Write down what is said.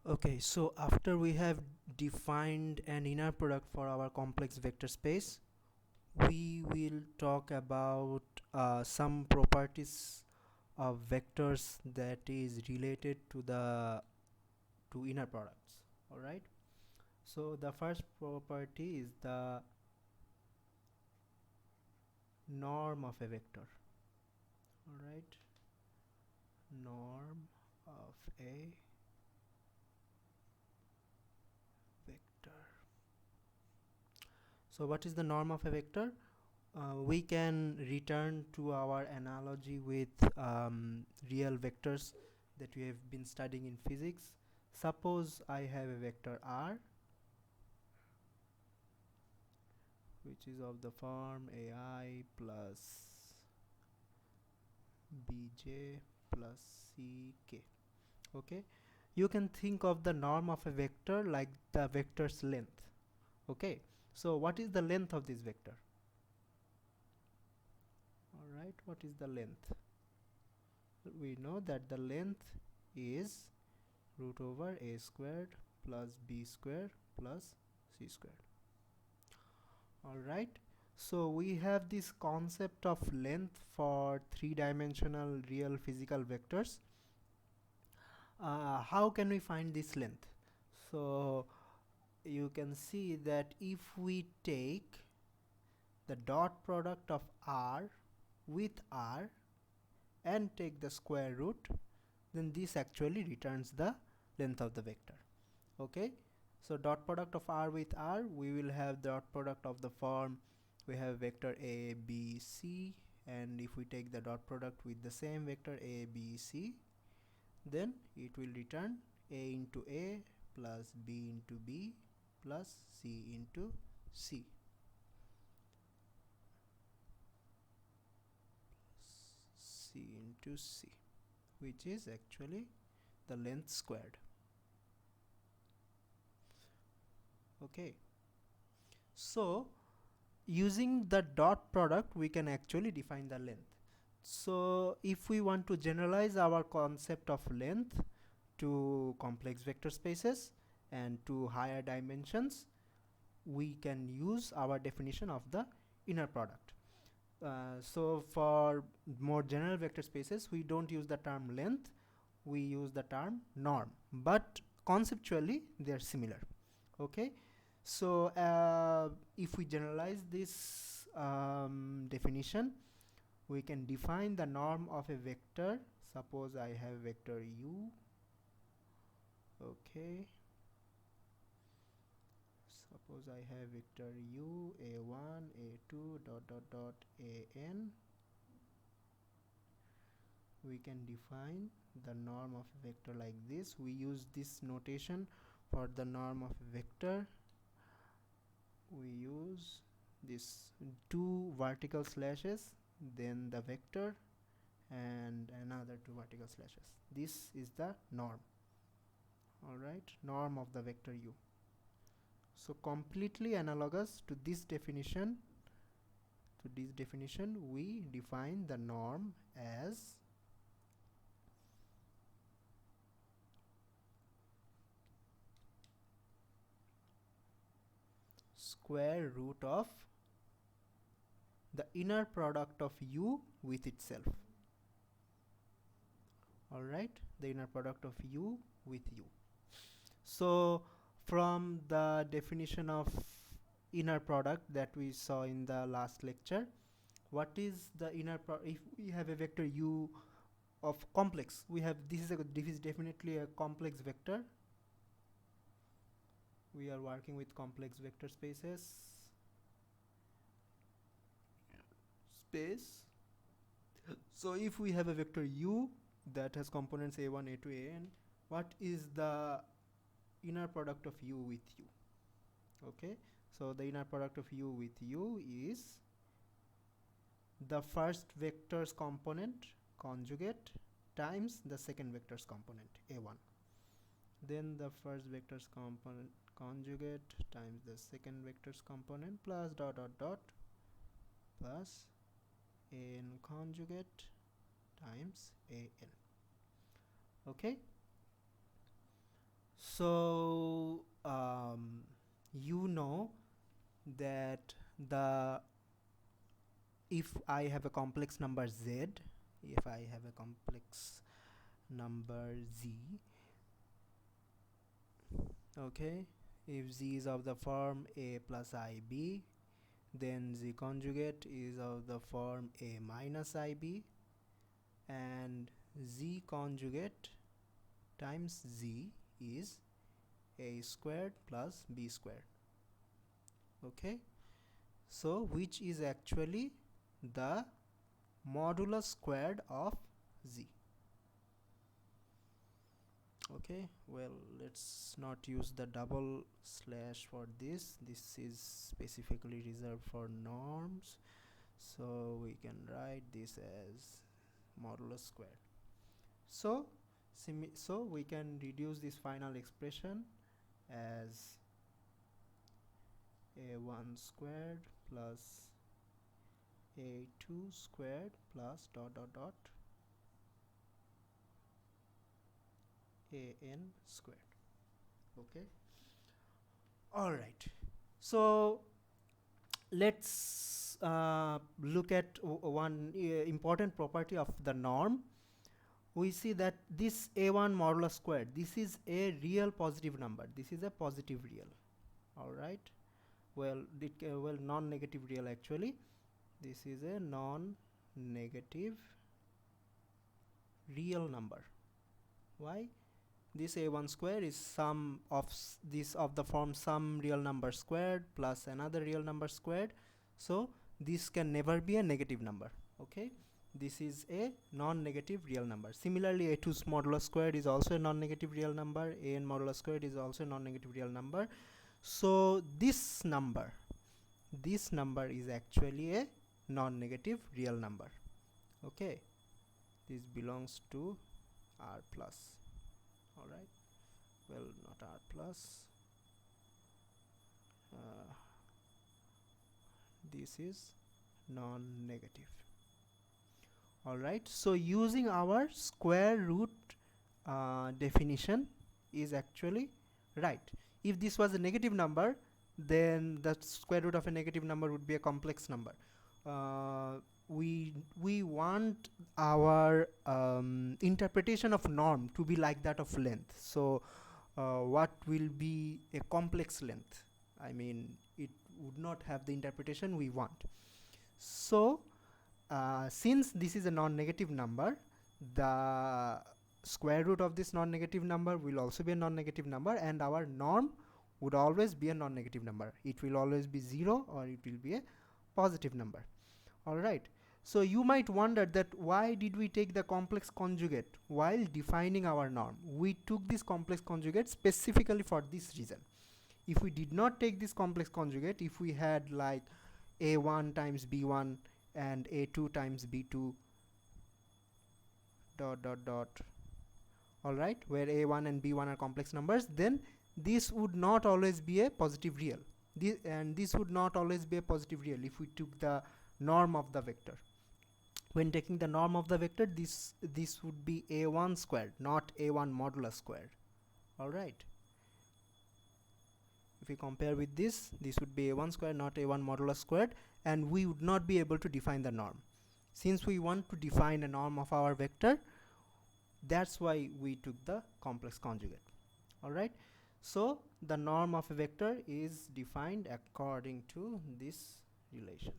Okay, so after we have defined an inner product for our complex vector space, we will talk about some properties of vectors that is related to the to inner products. All right. So the first property is the norm of a vector. All right. Norm of a vector. So what is the norm of a vector? We can return to our analogy with real vectors that we have been studying in physics. Suppose I have a vector r, which is of the form ai plus bj plus ck. Okay, you can think of the norm of a vector like the vector's length. Okay, so what is the length of this vector? All right, what is the length? We know that the length is root over a squared plus b squared plus c squared. All right, so we have this concept of length for three-dimensional real physical vectors. How can we find this length? So you can see that if we take the dot product of r with r and take the square root, then this actually returns the length of the vector. Okay, so dot product of r with r, we will have dot product of the form, we have vector a b c, and if we take the dot product with the same vector a b c, then it will return a into a plus b into b plus c into c. C into c, which is actually the length squared. Okay, so using the dot product we can actually define the length. So if we want to generalize our concept of length to complex vector spaces and to higher dimensions, we can use our definition of the inner product. So for more general vector spaces, we don't use the term length, we use the term norm, but conceptually they are similar. Okay, so if we generalize this definition, we can define the norm of a vector. Suppose I have vector u. Okay, suppose I have vector u a1 a2 dot dot dot an. We can define the norm of a vector like this. We use this notation for the norm of a vector. We use this two vertical slashes, then the vector, and another two vertical slashes. This is the norm. All right, norm of the vector u. So completely analogous to this definition, we define the norm as square root of the inner product of u with itself. All right, the inner product of u with u. So from the definition of inner product that we saw in the last lecture, what is the inner product? If we have a vector u of complex, we have this is definitely a complex vector. We are working with complex vector spaces. Space. So if we have a vector u that has components a1 a2 an, what is the inner product of u with u? Okay, so the inner product of u with u is the first vector's component conjugate times the second vector's component a1, then the first vector's component conjugate times the second vector's component plus dot dot dot plus an conjugate times an. Okay, So you know that the if I have a complex number z, if I have a complex number z, okay, if z is of the form a plus ib, then z conjugate is of the form a minus ib, and z conjugate times z is a squared plus b squared. Okay, so which is actually the modulus squared of z. Okay, well, let's not use the double slash for this. This is specifically reserved for norms, so we can write this as modulus squared. So we can reduce this final expression as a1 squared plus a2 squared plus dot dot dot an squared. Okay, all right, so let's look at one important property of the norm. We see that this a1 modulus squared, this is a real positive number, this is a positive real. All right, well, non-negative real actually. This is a non-negative real number. Why? This a1 square is sum of this of the form some real number squared plus another real number squared, so this can never be a negative number. Okay, this is a non-negative real number. Similarly, a2 modulus squared is also a non-negative real number, an modulus squared is also a non-negative real number. So this number is actually a non-negative real number. Okay, this belongs to R plus. All right, well, not R plus, this is non-negative. All right, so using our square root definition is actually right. If this was a negative number, then the square root of a negative number would be a complex number. We want our interpretation of norm to be like that of length. So what will be a complex length? I mean, it would not have the interpretation we want. So since this is a non-negative number, the square root of this non-negative number will also be a non-negative number, and our norm would always be a non-negative number. It will always be 0 or it will be a positive number. All right, so you might wonder that why did we take the complex conjugate while defining our norm? We took this complex conjugate specifically for this reason. If we did not take this complex conjugate, if we had like a1 times b1 and a2 times b2 dot dot dot, all right, where a1 and b1 are complex numbers, then this would not always be a positive real, and this would not always be a positive real if we took the norm of the vector. When taking the norm of the vector, this would be a1 squared, not a1 modulus squared. All right, if we compare with this would be a1 squared, not a1 modulus squared, and we would not be able to define the norm. Since we want to define a norm of our vector, that's why we took the complex conjugate. All right, so the norm of a vector is defined according to this relation.